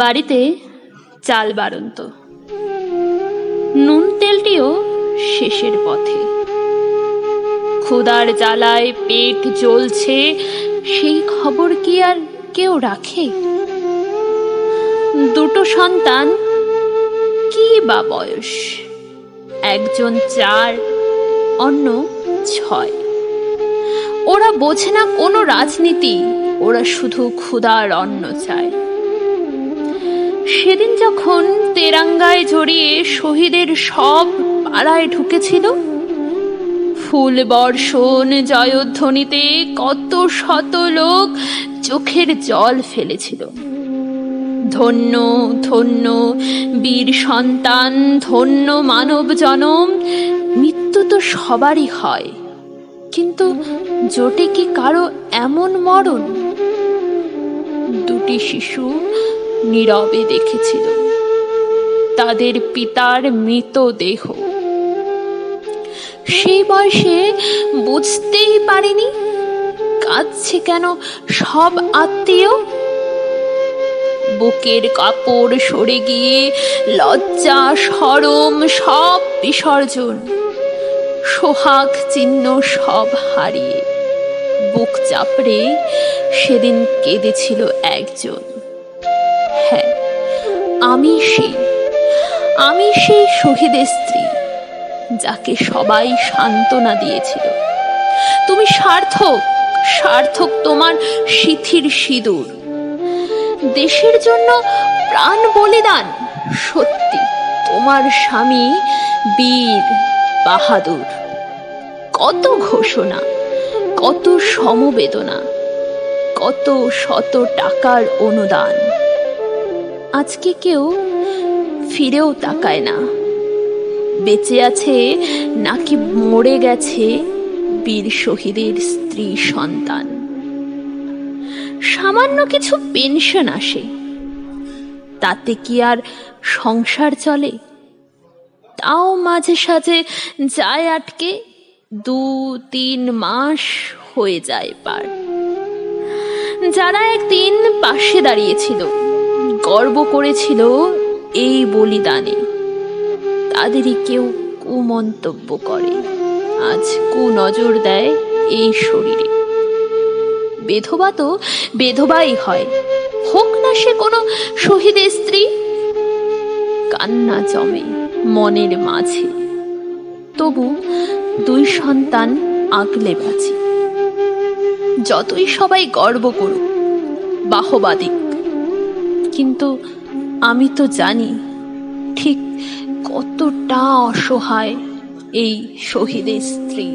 বাড়িতে চাল বাড়ন্ত, নুন তেলটিও শেষের পথে। ক্ষুধার জ্বালায় পেট জ্বলছে, সেই খবর কি আর কেউ রাখে? দুটো সন্তান, কি বা বয়স, একজন 4, অন্য 6। ওরা বোঝে না কোনো রাজনীতি, ওরা শুধু ক্ষুধার অন্ন চায়। সেদিন যখন তেরাঙ্গায় জড়িয়ে শহীদের সব পাড়ায় ঢুকেছিল, ফুল বর্ষণ জয়ধ্বনিতে কত শত লোক চোখের জল ফেলেছিল। ধন্য ধন্য বীর সন্তান, ধন্য মানব জনম। মৃত্যু তো সবারই হয়, কিন্তু জোটে কি কারো এমন মরণ? দুটি শিশু নীরবে দেখেছিল তাদের পিতার মৃতদেহ। সেই বয়সে বুঝতেই পারেনি কাঁদছে কেন সব আত্মীয়। বুকের কাপড় সরে গিয়ে লজ্জা শরম সব বিসর্জন, সোহাগ চিহ্ন সব হারিয়ে বুক চাপড়ে সেদিন কেঁদেছিল একজন। হ্যাঁ, আমি সেই শহীদের স্ত্রী, যাকে সবাই সান্ত্বনা দিয়েছিল, তুমি সার্থক, সার্থক তোমার সিথির সিঁদুর। দেশের জন্য প্রাণ বলিদান, সত্যি তোমার স্বামী বীর বাহাদুর। কত ঘোষণা, কত সমবেদনা, কত শত টাকার অনুদান, আজকে কেউ ফিরেও তাকায় না। বেঁচে আছে নাকি মরে গেছে বীর শহীদের স্ত্রী সন্তান। সামান্য কিছু পেনশন আসে, তাতে কি আর সংসার চলে? তাও মাঝে সাঝে যায় আটকে, 2-3 মাস হয়ে যায় পার। যারা একদিন পাশে দাঁড়িয়েছিল, গর্ব করেছিল এই বলিদানে, তাদেরই কেউ কুমন্তব্য করে, আজ কুনজর দেয় এই শরীরে। বেধবা তো বেধবাই হয়, হোক না সে কোনো শহীদের স্ত্রী। কান্না জমে মনের মাঝে, তবু 2 সন্তান আগলে বাঁচি। যতই সবাই গর্ব করুক, বাহবা দিক, কিন্তু আমি তো জানি ঠিক কতটা অসহায় এই শহীদের স্ত্রী।